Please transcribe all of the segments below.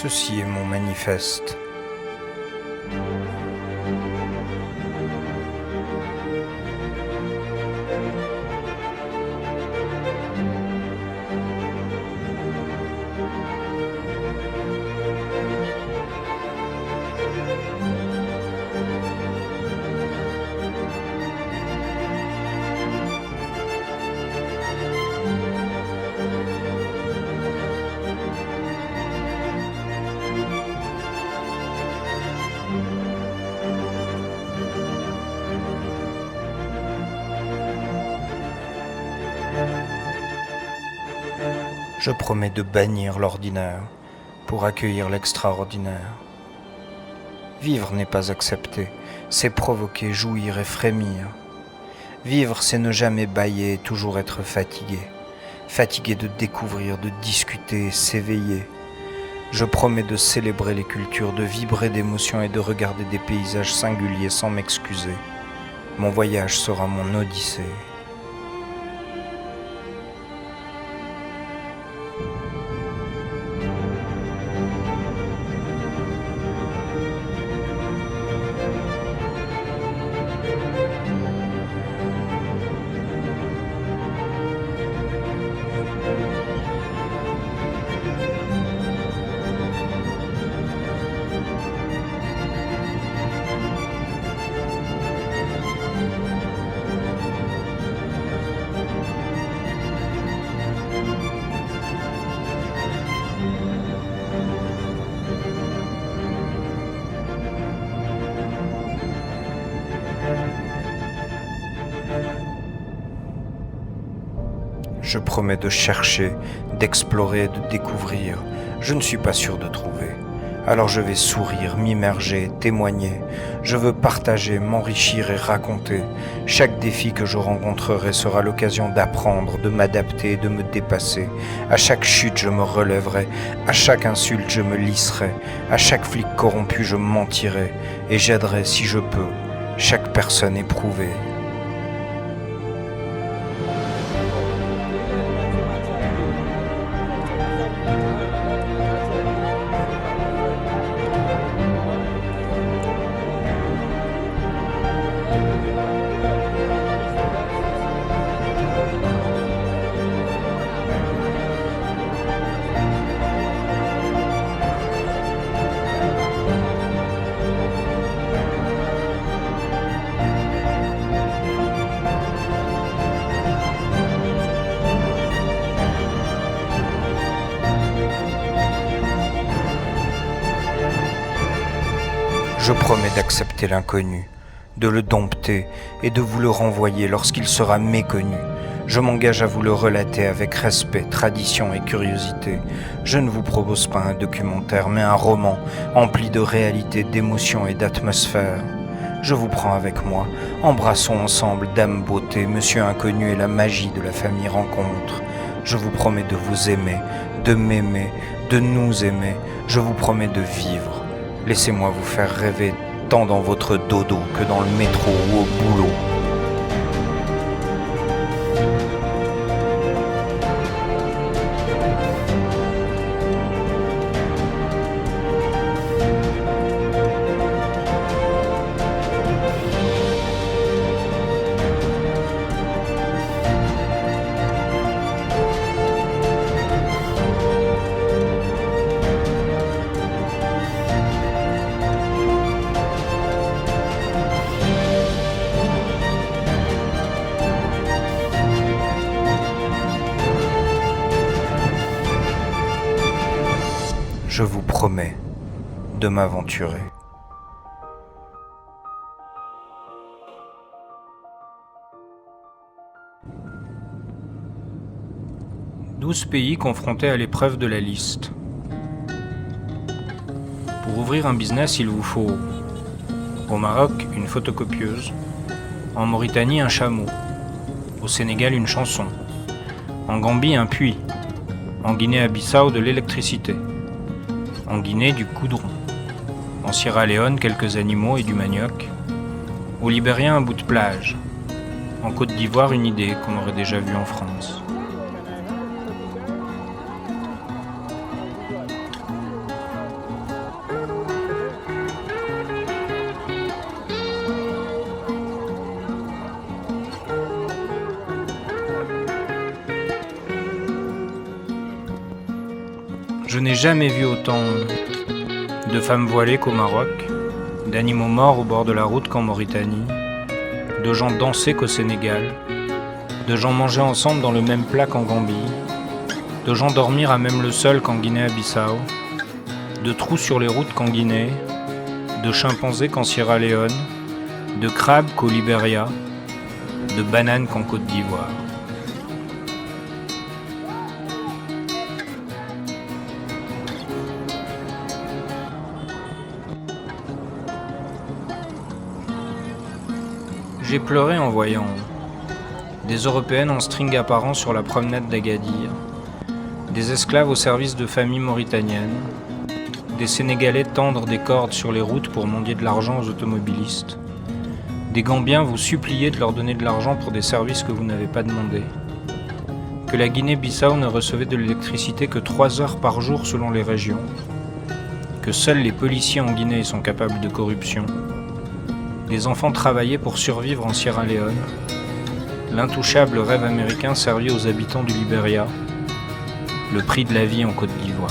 Ceci est mon manifeste. Je promets de bannir l'ordinaire pour accueillir l'extraordinaire. Vivre n'est pas accepter, c'est provoquer, jouir et frémir. Vivre, c'est ne jamais bâiller et toujours être fatigué. Fatigué de découvrir, de discuter, s'éveiller. Je promets de célébrer les cultures, de vibrer d'émotions et de regarder des paysages singuliers sans m'excuser. Mon voyage sera mon odyssée. Je promets de chercher, d'explorer et de découvrir. Je ne suis pas sûr de trouver. Alors je vais sourire, m'immerger, témoigner. Je veux partager, m'enrichir et raconter. Chaque défi que je rencontrerai sera l'occasion d'apprendre, de m'adapter et de me dépasser. À chaque chute, je me relèverai. À chaque insulte, je me lisserai. À chaque flic corrompu, je mentirai. Et j'aiderai, si je peux, chaque personne éprouvée. Je promets d'accepter l'inconnu, de le dompter et de vous le renvoyer lorsqu'il sera méconnu. Je m'engage à vous le relater avec respect, tradition et curiosité. Je ne vous propose pas un documentaire, mais un roman empli de réalité, d'émotions et d'atmosphère. Je vous prends avec moi, embrassons ensemble Dame Beauté, Monsieur Inconnu et la magie de la famille Rencontre. Je vous promets de vous aimer, de m'aimer, de nous aimer. Je vous promets de vivre. Laissez-moi vous faire rêver tant dans votre dodo que dans le métro ou au boulot. Je vous promets de m'aventurer. 12 pays confrontés à l'épreuve de la liste. Pour ouvrir un business, il vous faut au Maroc une photocopieuse, en Mauritanie un chameau, au Sénégal une chanson, en Gambie un puits, en Guinée-Bissau de l'électricité, en Guinée du goudron, en Sierra Leone quelques animaux et du manioc, au Libéria un bout de plage, en Côte d'Ivoire une idée qu'on aurait déjà vue en France. Je n'ai jamais vu autant de femmes voilées qu'au Maroc, d'animaux morts au bord de la route qu'en Mauritanie, de gens danser qu'au Sénégal, de gens manger ensemble dans le même plat qu'en Gambie, de gens dormir à même le sol qu'en Guinée-Bissau, de trous sur les routes qu'en Guinée, de chimpanzés qu'en Sierra Leone, de crabes qu'au Libéria, de bananes qu'en Côte d'Ivoire. J'ai pleuré en voyant des Européennes en string apparent sur la promenade d'Agadir, des esclaves au service de familles mauritaniennes, des Sénégalais tendre des cordes sur les routes pour mendier de l'argent aux automobilistes, des Gambiens vous supplier de leur donner de l'argent pour des services que vous n'avez pas demandé, que la Guinée-Bissau ne recevait de l'électricité que 3 heures par jour selon les régions, que seuls les policiers en Guinée sont capables de corruption, des enfants travaillaient pour survivre en Sierra Leone, l'intouchable rêve américain servi aux habitants du Libéria, le prix de la vie en Côte d'Ivoire.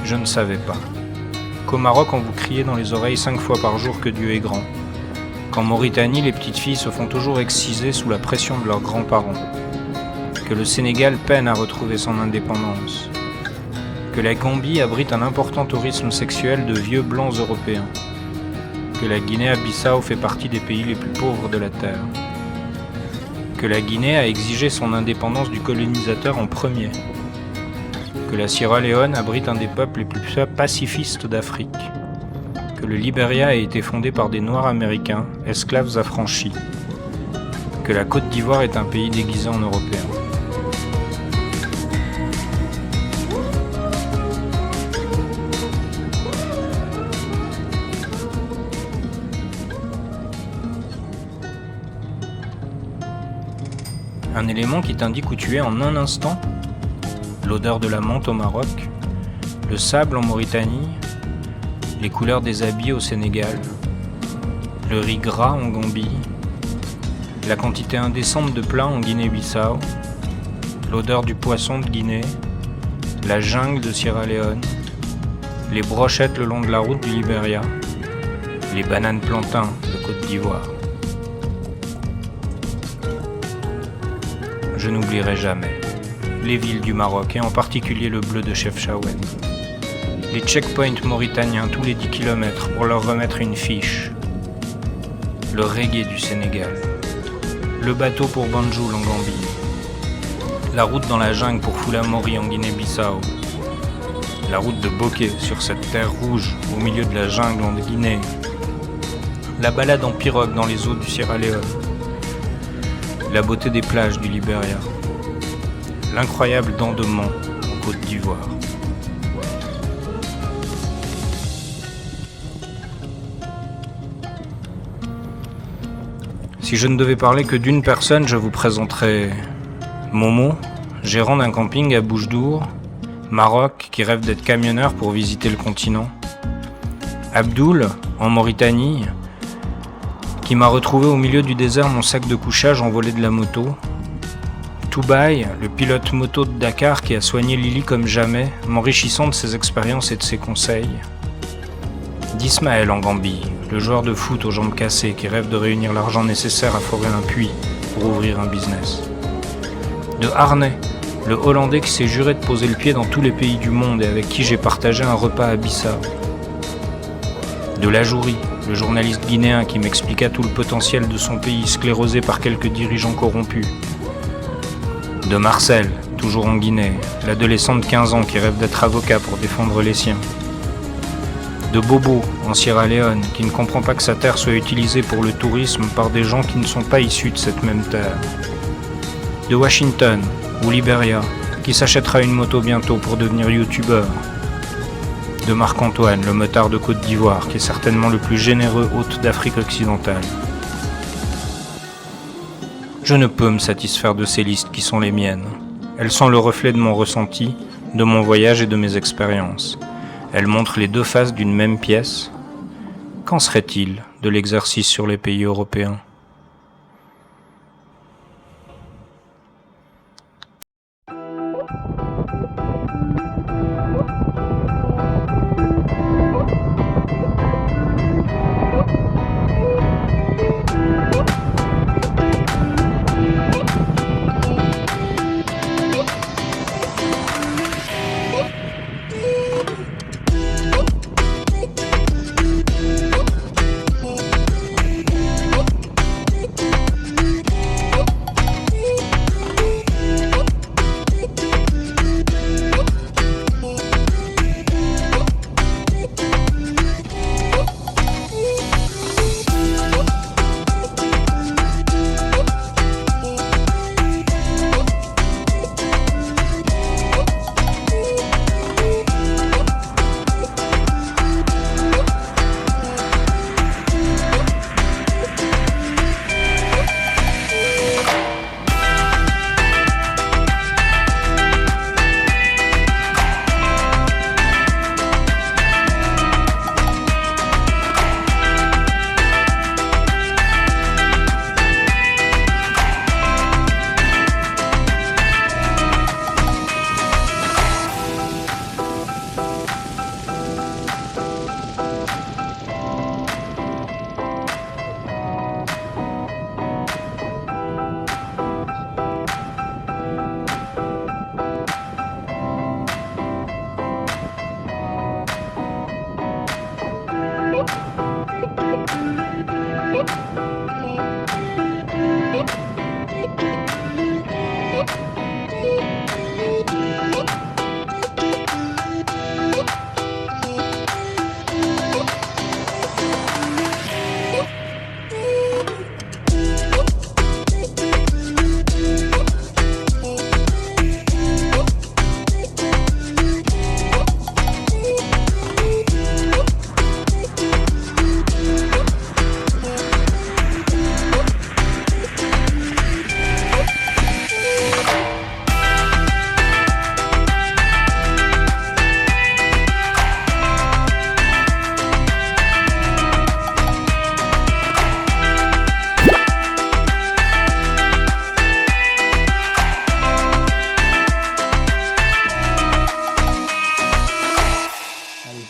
Je ne savais pas qu'au Maroc on vous criait dans les oreilles 5 fois par jour que Dieu est grand, qu'en Mauritanie les petites filles se font toujours exciser sous la pression de leurs grands-parents, que le Sénégal peine à retrouver son indépendance, que la Gambie abrite un important tourisme sexuel de vieux blancs européens, que la Guinée-Bissau fait partie des pays les plus pauvres de la Terre, que la Guinée a exigé son indépendance du colonisateur en premier, que la Sierra Leone abrite un des peuples les plus pacifistes d'Afrique, que le Libéria a été fondé par des Noirs américains, esclaves affranchis, que la Côte d'Ivoire est un pays déguisé en européen. Un élément qui t'indique où tu es en un instant, l'odeur de la menthe au Maroc, le sable en Mauritanie, les couleurs des habits au Sénégal, le riz gras en Gambie, la quantité indécente de plats en Guinée-Bissau, l'odeur du poisson de Guinée, la jungle de Sierra Leone, les brochettes le long de la route du Libéria, les bananes plantains de Côte d'Ivoire. Je n'oublierai jamais les villes du Maroc et en particulier le bleu de Chefchaouen. Les checkpoints mauritaniens tous les 10 km pour leur remettre une fiche. Le reggae du Sénégal. Le bateau pour Banjul en Gambie. La route dans la jungle pour Fulamori en Guinée-Bissau. La route de Bokeh sur cette terre rouge au milieu de la jungle en Guinée. La balade en pirogue dans les eaux du Sierra Leone. La beauté des plages du Libéria, l'incroyable dent de Mont en Côte d'Ivoire. Si je ne devais parler que d'une personne, je vous présenterais Momo, gérant d'un camping à Boujdour, Maroc, qui rêve d'être camionneur pour visiter le continent. Abdoul, en Mauritanie, qui m'a retrouvé au milieu du désert mon sac de couchage envolé de la moto. Toubaï, le pilote moto de Dakar qui a soigné Lily comme jamais, m'enrichissant de ses expériences et de ses conseils. D'Ismaël en Gambie, le joueur de foot aux jambes cassées qui rêve de réunir l'argent nécessaire à forer un puits pour ouvrir un business. De Harney, le Hollandais qui s'est juré de poser le pied dans tous les pays du monde et avec qui j'ai partagé un repas à Bissau. De Lajouri, le journaliste guinéen qui m'expliqua tout le potentiel de son pays sclérosé par quelques dirigeants corrompus. De Marcel, toujours en Guinée, l'adolescent de 15 ans qui rêve d'être avocat pour défendre les siens. De Bobo, en Sierra Leone, qui ne comprend pas que sa terre soit utilisée pour le tourisme par des gens qui ne sont pas issus de cette même terre. De Washington, ou Libéria, qui s'achètera une moto bientôt pour devenir youtubeur. De Marc-Antoine, le motard de Côte d'Ivoire, qui est certainement le plus généreux hôte d'Afrique occidentale. Je ne peux me satisfaire de ces listes qui sont les miennes. Elles sont le reflet de mon ressenti, de mon voyage et de mes expériences. Elles montrent les deux faces d'une même pièce. Qu'en serait-il de l'exercice sur les pays européens ?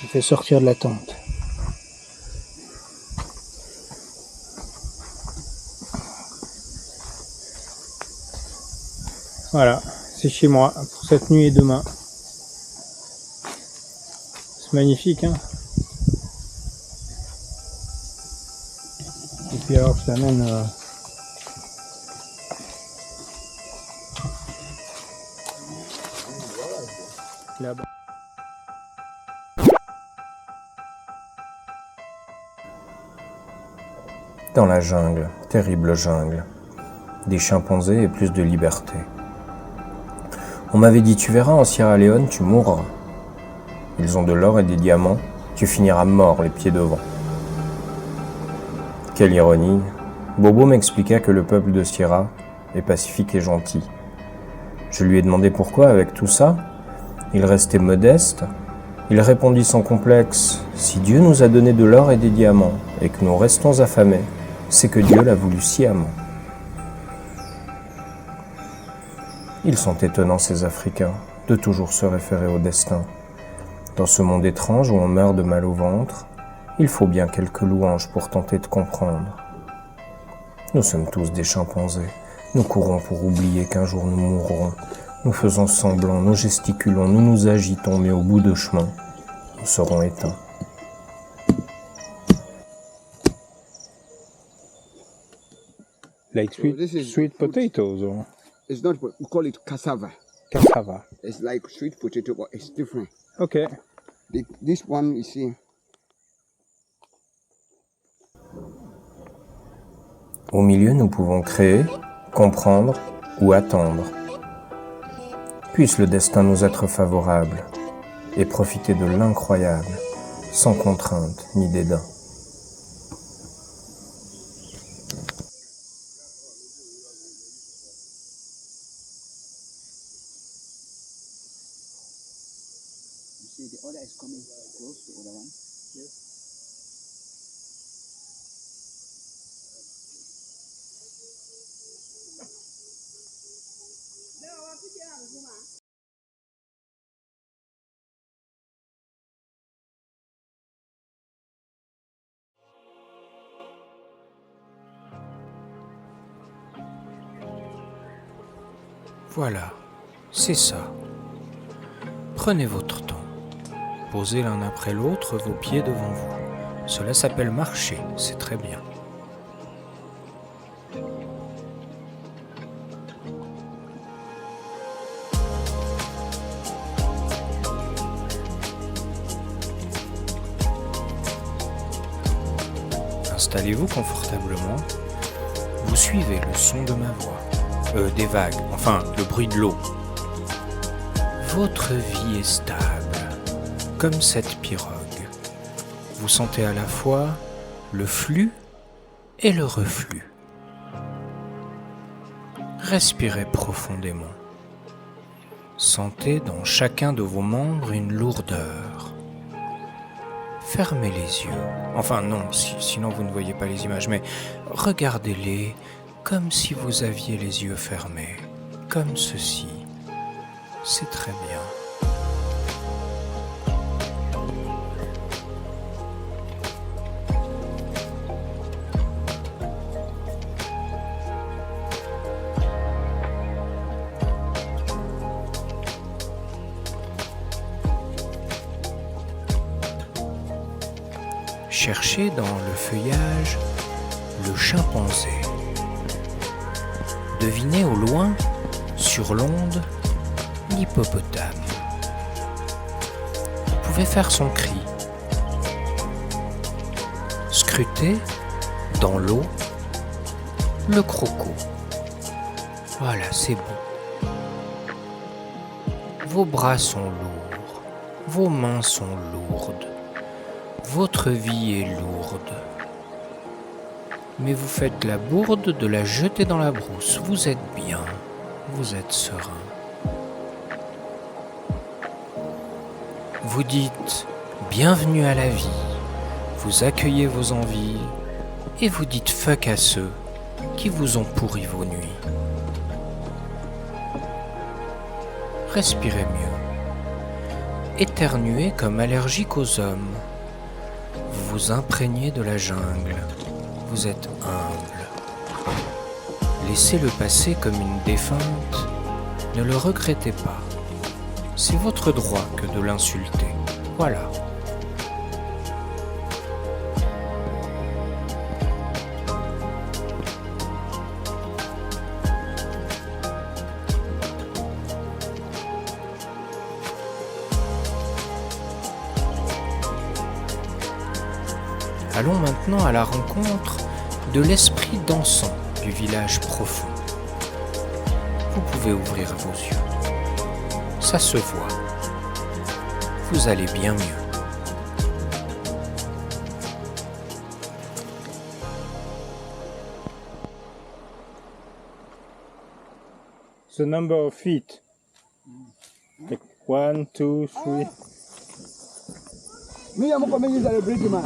Je fais sortir de la tente. Voilà, c'est chez moi pour cette nuit et demain. C'est magnifique, hein. Et puis alors je t'amène là-bas. Dans la jungle, terrible jungle, des chimpanzés et plus de liberté. On m'avait dit, tu verras, en Sierra Leone, tu mourras. Ils ont de l'or et des diamants, tu finiras mort les pieds devant. Quelle ironie. Bobo m'expliqua que le peuple de Sierra est pacifique et gentil. Je lui ai demandé pourquoi, avec tout ça, il restait modeste. Il répondit sans complexe, si Dieu nous a donné de l'or et des diamants, et que nous restons affamés, c'est que Dieu l'a voulu sciemment. Ils sont étonnants, ces Africains, de toujours se référer au destin. Dans ce monde étrange où on meurt de mal au ventre, il faut bien quelques louanges pour tenter de comprendre. Nous sommes tous des chimpanzés. Nous courons pour oublier qu'un jour nous mourrons. Nous faisons semblant, nous gesticulons, nous nous agitons, mais au bout de chemin, nous serons éteints. Like sweet potatoes or It's not, we call it cassava. cassava. It's like sweet potato, but it's different. Okay. This one, you see, Au milieu, nous pouvons créer, comprendre ou attendre. Puisse le destin nous être favorable et profiter de l'incroyable, sans contrainte ni dédain. you see the other is coming close to the other one. Yes. Voilà, c'est ça. Prenez votre temps. Posez l'un après l'autre vos pieds devant vous. Cela s'appelle marcher, c'est très bien. Installez-vous confortablement. Vous suivez le son de ma voix. Des vagues, enfin le bruit de l'eau. Votre vie est stable, comme cette pirogue. Vous sentez à la fois le flux et le reflux. Respirez profondément. Sentez dans chacun de vos membres une lourdeur. Fermez les yeux. Enfin non, sinon vous ne voyez pas les images, mais regardez-les comme si vous aviez les yeux fermés, comme ceci. C'est très bien. Cherchez dans le feuillage le chimpanzé. Devinez au loin, sur l'onde, l'hippopotame. Vous pouvez faire son cri. Scrutez, dans l'eau, le croco. Voilà, c'est bon. Vos bras sont lourds, vos mains sont lourdes, votre vie est lourde. Mais vous faites la bourde de la jeter dans la brousse. Vous êtes bien, vous êtes serein. Vous dites bienvenue à la vie, vous accueillez vos envies et vous dites fuck à ceux qui vous ont pourri vos nuits. Respirez mieux éternuez comme allergique aux hommes. Vous vous imprégnez de la jungle. Vous êtes humble. Laissez-le passer comme une défunte. Ne le regrettez pas. C'est votre droit que de l'insulter. Voilà. Allons maintenant à la rencontre de l'esprit dansant du village profond. Vous pouvez ouvrir vos yeux. Ça se voit. Vous allez bien mieux. The number of feet. Like 1, 2, 3. Mira, vamos a comer el brillo, man.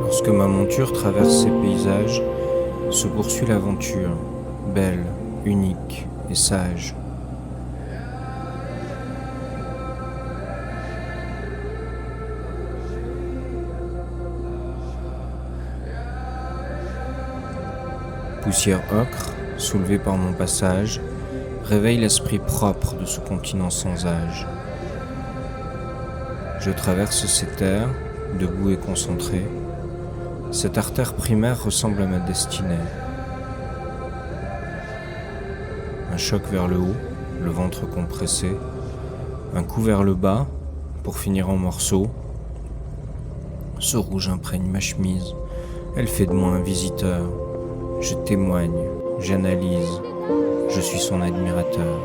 Lorsque ma monture traverse ces paysages, se poursuit l'aventure, belle, unique et sage. Poussière ocre, soulevée par mon passage, réveille l'esprit propre de ce continent sans âge. Je traverse ces terres, debout et concentré. Cette artère primaire ressemble à ma destinée. Un choc vers le haut, le ventre compressé. Un coup vers le bas, pour finir en morceaux. Ce rouge imprègne ma chemise. Elle fait de moi un visiteur. Je témoigne, j'analyse. Je suis son admirateur.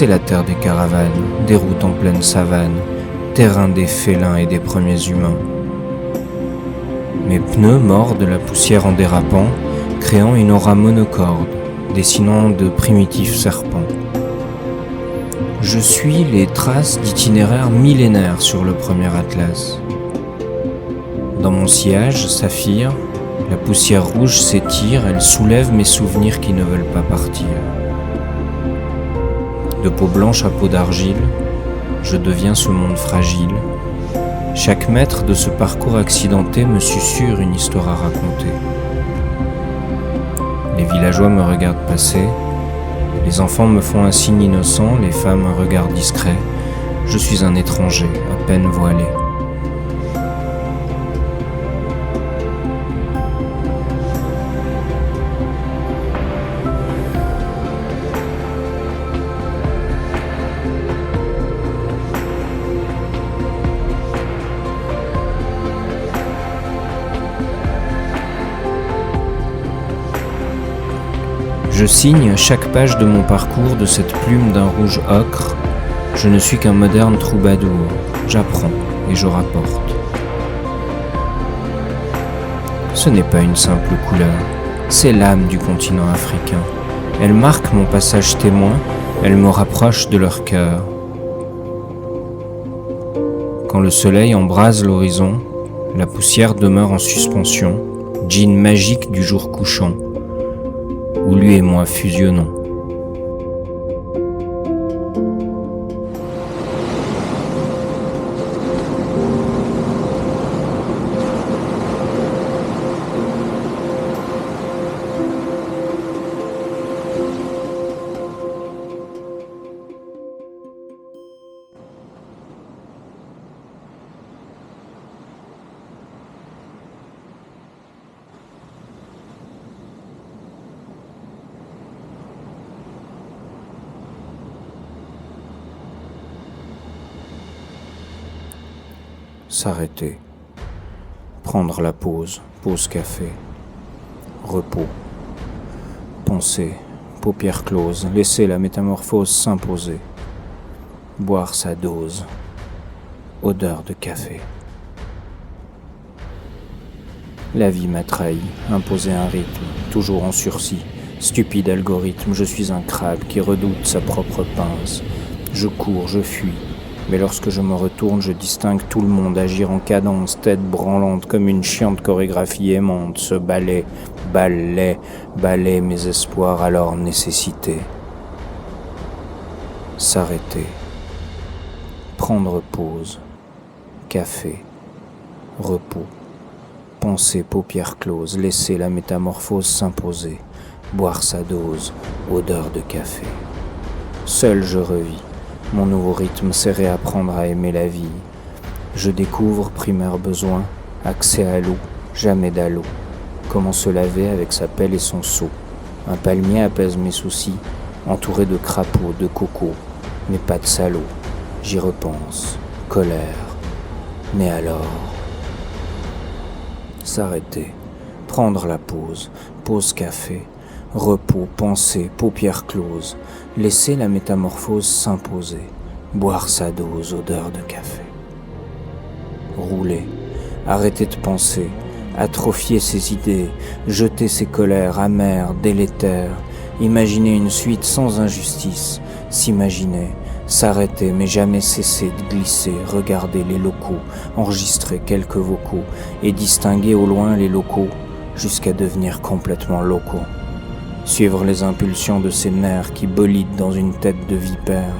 c'est la terre des caravanes, des routes en pleine savane, terrain des félins et des premiers humains. Mes pneus mordent la poussière en dérapant, créant une aura monocorde, dessinant de primitifs serpents. Je suis les traces d'itinéraires millénaires sur le premier atlas. Dans mon sillage, saphir, la poussière rouge s'étire, elle soulève mes souvenirs qui ne veulent pas partir. De peau blanche à peau d'argile, je deviens ce monde fragile. Chaque mètre de ce parcours accidenté me susurre une histoire à raconter. Les villageois me regardent passer, les enfants me font un signe innocent, les femmes un regard discret. Je suis un étranger, à peine voilé. Je signe chaque page de mon parcours de cette plume d'un rouge ocre. Je ne suis qu'un moderne troubadour. J'apprends et je rapporte. Ce n'est pas une simple couleur, c'est l'âme du continent africain. Elle marque mon passage témoin, elle me rapproche de leur cœur. Quand le soleil embrase l'horizon, la poussière demeure en suspension, djinn magique du jour couchant, où lui et moi fusionnons. S'arrêter, prendre la pause, pause café, repos, penser, paupières closes, laisser la métamorphose s'imposer, boire sa dose, odeur de café. La vie m'a trahi, imposé un rythme, toujours en sursis, stupide algorithme, je suis un crabe qui redoute sa propre pince, je cours, je fuis. Mais lorsque je me retourne, je distingue tout le monde agir en cadence, tête branlante comme une chiante chorégraphie aimante, ce ballet, mes espoirs alors nécessité. S'arrêter, prendre pause, café, repos, penser paupières closes, laisser la métamorphose s'imposer, boire sa dose, odeur de café. Seul je revis. Mon nouveau rythme, c'est réapprendre à aimer la vie. Je découvre, primaire besoin, accès à l'eau, jamais d'allô. Comment se laver avec sa pelle et son seau. Un palmier apaise mes soucis, entouré de crapauds, de cocos, mais pas de salauds. J'y repense, colère. Mais alors, s'arrêter, prendre la pause, pause café, repos, pensée, paupières closes, laisser la métamorphose s'imposer, boire sa dose, odeur de café. Rouler, arrêter de penser, atrophier ses idées, jeter ses colères amères, délétères, imaginer une suite sans injustice, s'imaginer, s'arrêter mais jamais cesser de glisser, regarder les locaux, enregistrer quelques vocaux et distinguer au loin les locaux jusqu'à devenir complètement locaux. Suivre les impulsions de ces nerfs qui bolident dans une tête de vipère,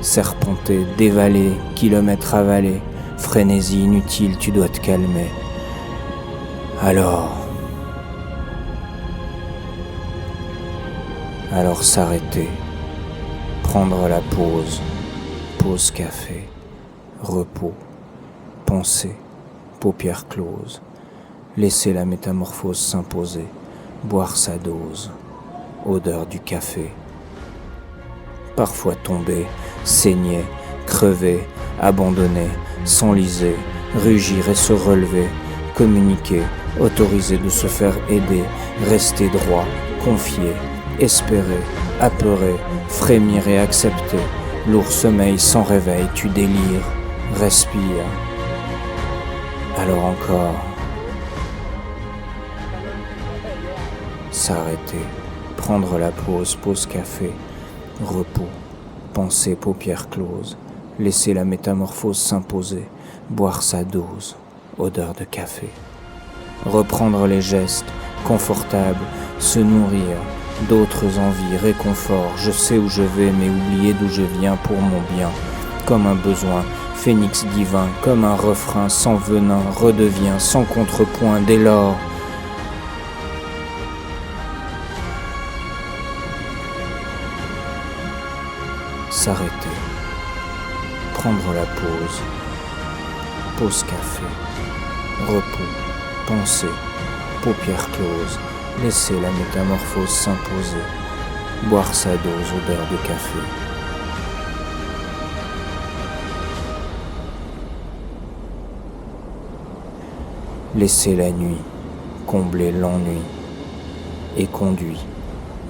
serpenter, dévaler, kilomètres avalés, frénésie inutile, tu dois te calmer. Alors s'arrêter, prendre la pause, pause café, repos, penser, paupières closes, laisser la métamorphose s'imposer, boire sa dose, odeur du café. Parfois tomber, saigner, crever, abandonner, s'enliser, rugir et se relever, communiquer, autoriser de se faire aider, rester droit, confier, Espérer, apeurer, frémir et accepter. Lourd sommeil sans réveil, tu délires, respire. Alors encore. S'arrêter, prendre la pause, pause café, repos, pensée, paupières closes, laisser la métamorphose s'imposer, boire sa dose, odeur de café. Reprendre les gestes, confortables, se nourrir, d'autres envies, réconfort, je sais où je vais, mais oublier d'où je viens pour mon bien, comme un besoin, phénix divin, comme un refrain sans venin, redevient sans contrepoint dès lors. S'arrêter, prendre la pause, pause café, repos, pensée, paupières closes, laisser la métamorphose s'imposer, boire sa dose odeur de café. Laisser la nuit, combler l'ennui, et conduit,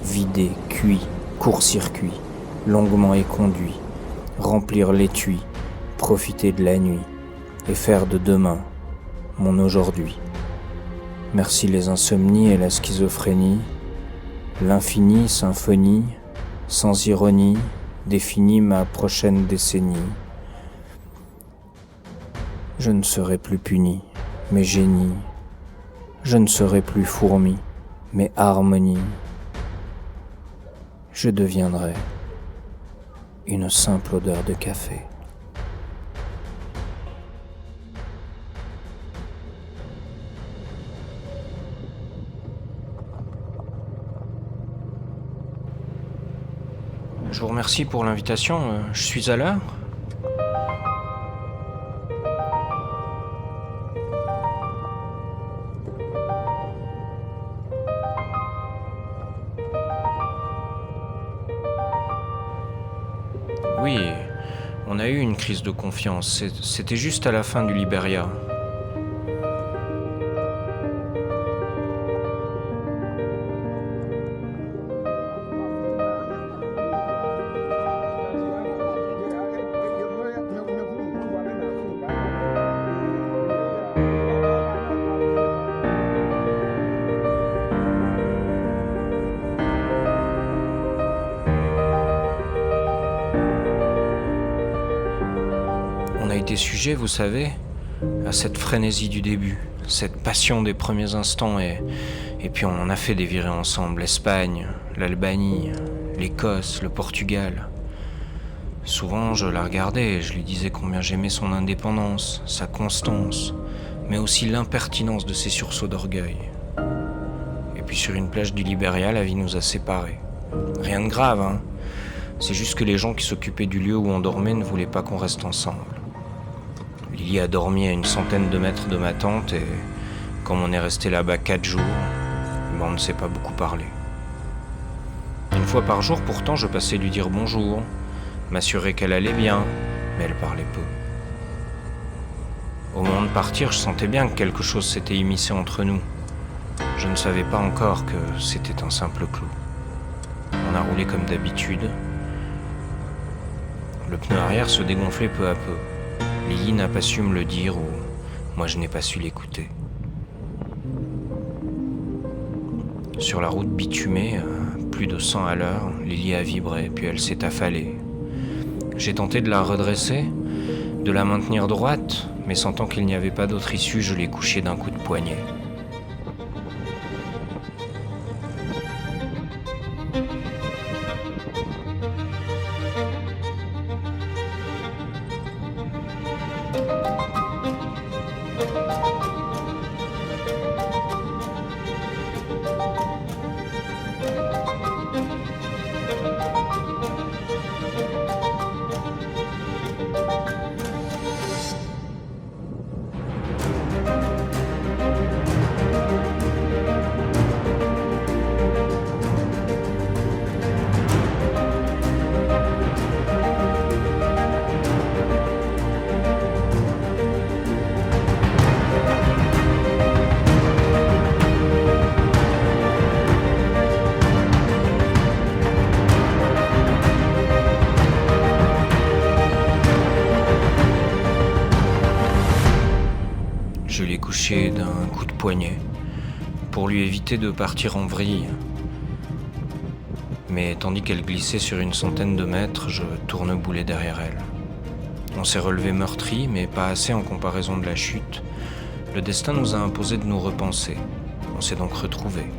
vider, cuit, court-circuit, longuement éconduit, remplir l'étui, profiter de la nuit, et faire de demain mon aujourd'hui. Merci les insomnies et la schizophrénie, l'infinie symphonie, sans ironie, définit ma prochaine décennie. Je ne serai plus puni, mais génie. Je ne serai plus fourmi, mais harmonie. Je deviendrai une simple odeur de café. Je vous remercie pour l'invitation. Je suis à l'heure. Oui, on a eu une crise de confiance. C'était juste à la fin du Liberia. On a été sujet, vous savez, à cette frénésie du début, cette passion des premiers instants et puis on en a fait des virées ensemble, l'Espagne, l'Albanie, l'Écosse, le Portugal. Souvent je la regardais et je lui disais combien j'aimais son indépendance, sa constance, mais aussi l'impertinence de ses sursauts d'orgueil. Et puis sur une plage du Liberia, la vie nous a séparés. Rien de grave, hein. C'est juste que les gens qui s'occupaient du lieu où on dormait ne voulaient pas qu'on reste ensemble. Lily a dormi à une centaine de mètres de ma tente et comme on est resté là-bas 4 jours, on ne s'est pas beaucoup parlé. Une fois par jour pourtant je passais lui dire bonjour, m'assurer qu'elle allait bien, mais elle parlait peu. Au moment de partir, je sentais bien que quelque chose s'était immiscé entre nous. Je ne savais pas encore que c'était un simple clou. On a roulé comme d'habitude. Le pneu arrière se dégonflait peu à peu. Lily n'a pas su me le dire ou moi je n'ai pas su l'écouter. Sur la route bitumée, à plus de 100 à l'heure, Lily a vibré puis elle s'est affalée. J'ai tenté de la redresser, de la maintenir droite, mais sentant qu'il n'y avait pas d'autre issue, je l'ai couchée d'un coup de poignet. toucher d'un coup de poignet, pour lui éviter de partir en vrille. Mais tandis qu'elle glissait sur une centaine de mètres, je tourneboulais derrière elle. On s'est relevé meurtri, mais pas assez en comparaison de la chute. Le destin nous a imposé de nous repenser. On s'est donc retrouvés.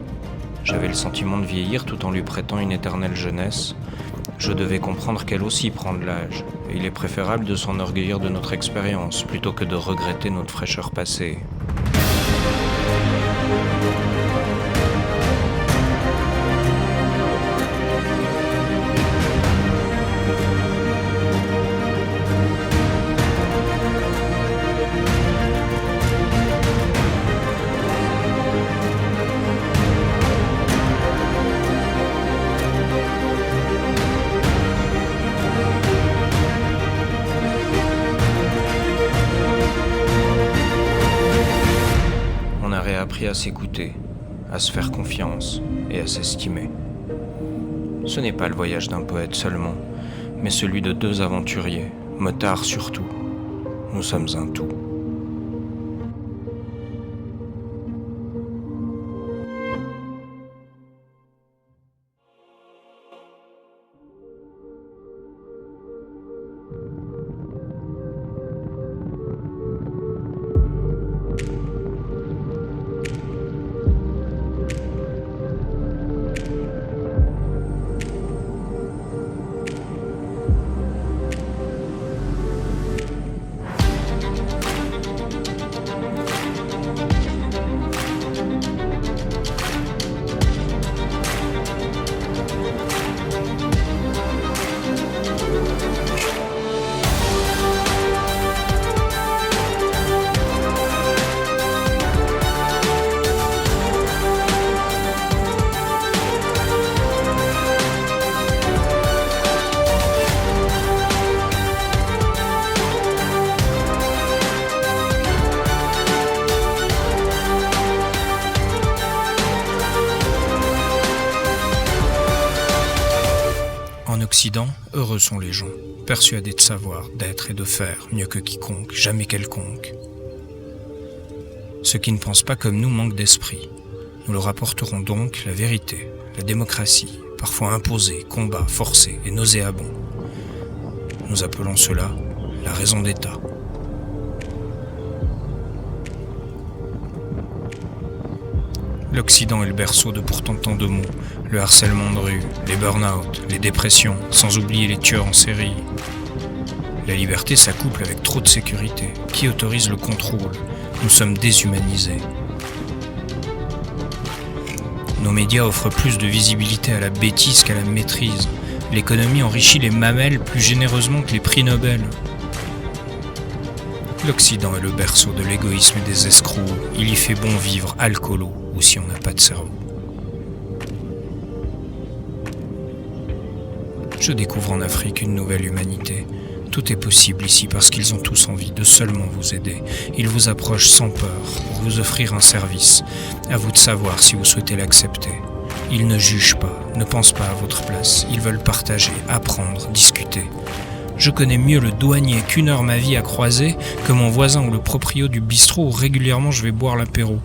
J'avais le sentiment de vieillir tout en lui prêtant une éternelle jeunesse. Je devais comprendre qu'elle aussi prend de l'âge, et il est préférable de s'enorgueillir de notre expérience plutôt que de regretter notre fraîcheur passée. Appris à s'écouter, à se faire confiance et à s'estimer. Ce n'est pas le voyage d'un poète seulement, mais celui de deux aventuriers, motards surtout. Nous sommes un tout. En Occident, heureux sont les gens, persuadés de savoir, d'être et de faire mieux que quiconque, jamais quelconque. Ceux qui ne pensent pas comme nous manquent d'esprit. Nous leur apporterons donc la vérité, la démocratie, parfois imposée, combat, forcé et nauséabond. Nous appelons cela la raison d'État. L'Occident est le berceau de pourtant tant de maux, le harcèlement de rue, les burn-out, les dépressions, sans oublier les tueurs en série. La liberté s'accouple avec trop de sécurité. Qui autorise le contrôle? Nous sommes déshumanisés. Nos médias offrent plus de visibilité à la bêtise qu'à la maîtrise. L'économie enrichit les mamelles plus généreusement que les prix Nobel. L'Occident est le berceau de l'égoïsme et des escrocs. Il y fait bon vivre alcoolo, ou si on n'a pas de cerveau. Je découvre en Afrique une nouvelle humanité. Tout est possible ici parce qu'ils ont tous envie de seulement vous aider. Ils vous approchent sans peur pour vous offrir un service. À vous de savoir si vous souhaitez l'accepter. Ils ne jugent pas, ne pensent pas à votre place. Ils veulent partager, apprendre, discuter. Je connais mieux le douanier qu'une heure ma vie à croiser que mon voisin ou le proprio du bistrot où régulièrement je vais boire l'apéro.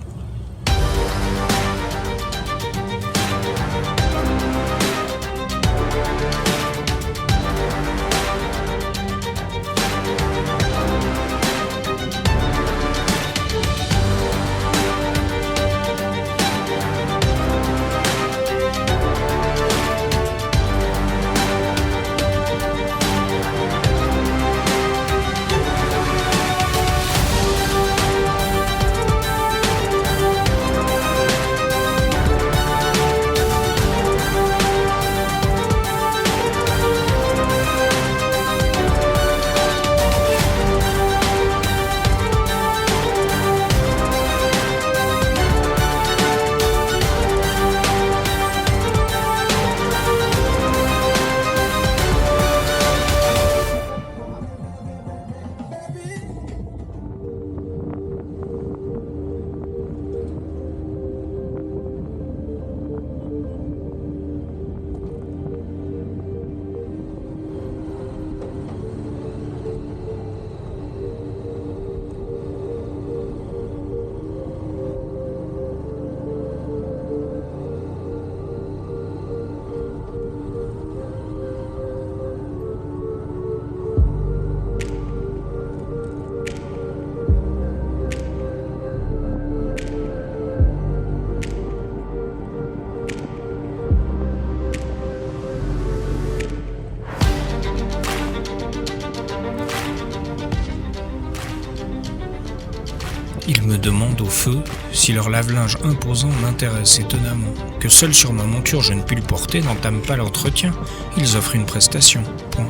Ils me demandent au feu si leur lave-linge imposant m'intéresse étonnamment, que seul sur ma monture je ne puis le porter, n'entame pas l'entretien. Ils offrent une prestation, point.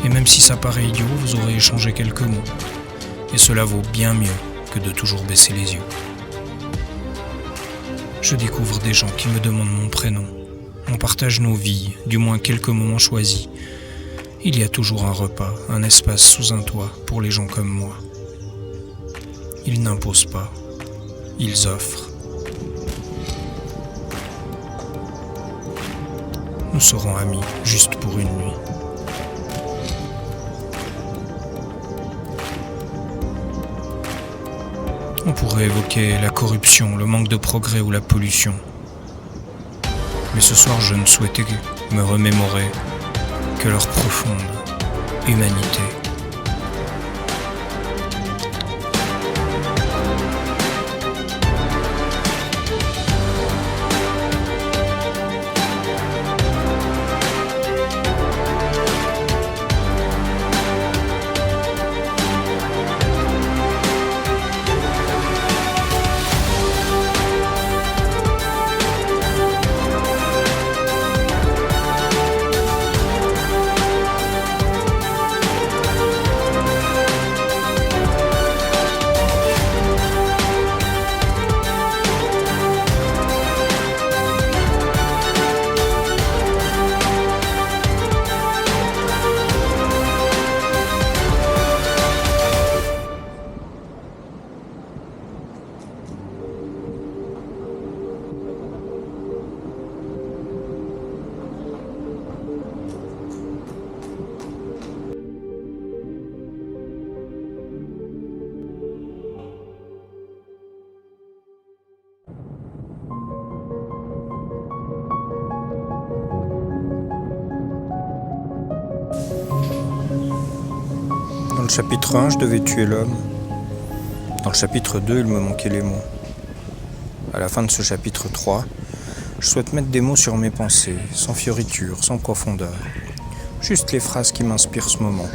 Et même si ça paraît idiot, vous aurez échangé quelques mots. Et cela vaut bien mieux que de toujours baisser les yeux. Je découvre des gens qui me demandent mon prénom. On partage nos vies, du moins quelques moments choisis. Il y a toujours un repas, un espace sous un toit pour les gens comme moi. Ils n'imposent pas, ils offrent. Nous serons amis, juste pour une nuit. On pourrait évoquer la corruption, le manque de progrès ou la pollution. Mais ce soir, je ne souhaitais me remémorer que leur profonde humanité. Dans le chapitre 1, je devais tuer l'homme. Dans le chapitre 2, il me manquait les mots. À la fin de ce chapitre 3, je souhaite mettre des mots sur mes pensées, sans fioriture, sans profondeur. Juste les phrases qui m'inspirent ce moment,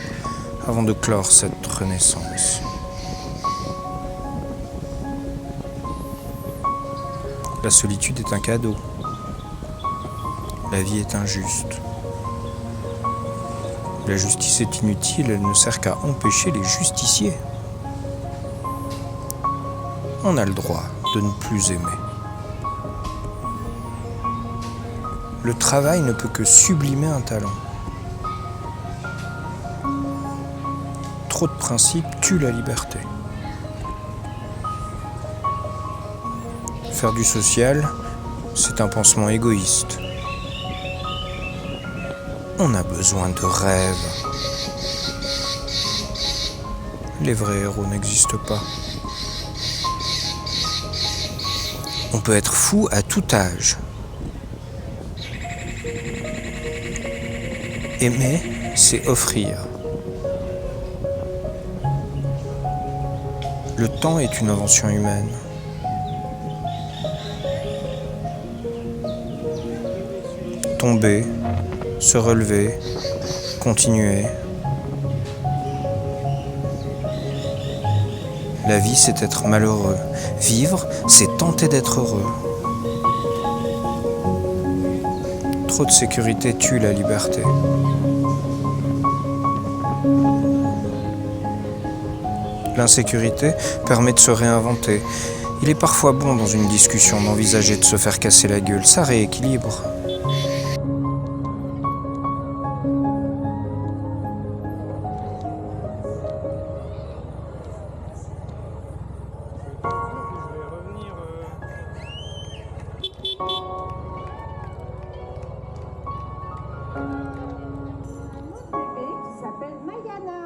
avant de clore cette renaissance. La solitude est un cadeau. La vie est injuste. La justice est inutile, elle ne sert qu'à empêcher les justiciers. On a le droit de ne plus aimer. Le travail ne peut que sublimer un talent. Trop de principes tuent la liberté. Faire du social, c'est un pansement égoïste. On a besoin de rêves. Les vrais héros n'existent pas. On peut être fou à tout âge. Aimer, c'est offrir. Le temps est une invention humaine. Tomber, se relever, continuer. La vie, c'est être malheureux. Vivre, c'est tenter d'être heureux. Trop de sécurité tue la liberté. L'insécurité permet de se réinventer. Il est parfois bon dans une discussion d'envisager de se faire casser la gueule. Ça rééquilibre. Qui s'appelle Mayana.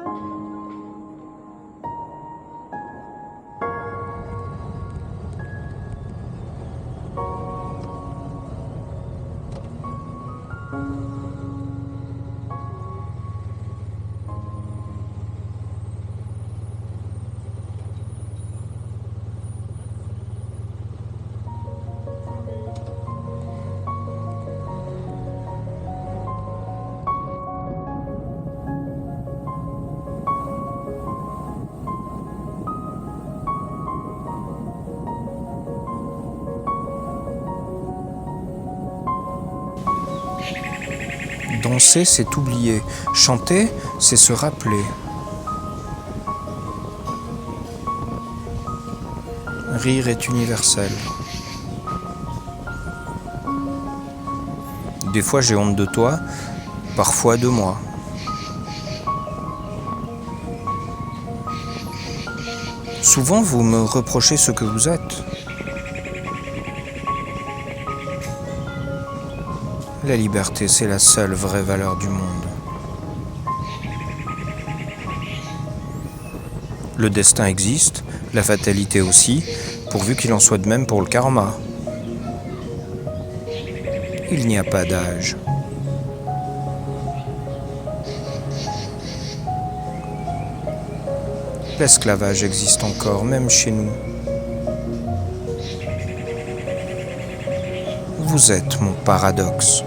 Danser, c'est oublier. Chanter, c'est se rappeler. Rire est universel. Des fois j'ai honte de toi, parfois de moi. Souvent vous me reprochez ce que vous êtes. La liberté, c'est la seule vraie valeur du monde. Le destin existe, la fatalité aussi, pourvu qu'il en soit de même pour le karma. Il n'y a pas d'âge. L'esclavage existe encore, même chez nous. Vous êtes mon paradoxe.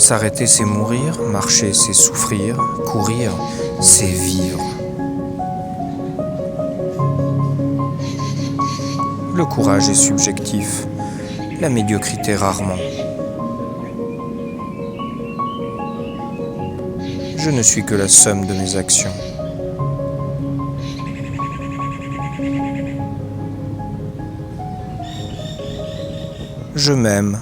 S'arrêter, c'est mourir, marcher, c'est souffrir, courir, c'est vivre. Le courage est subjectif, la médiocrité rarement. Je ne suis que la somme de mes actions. Je m'aime.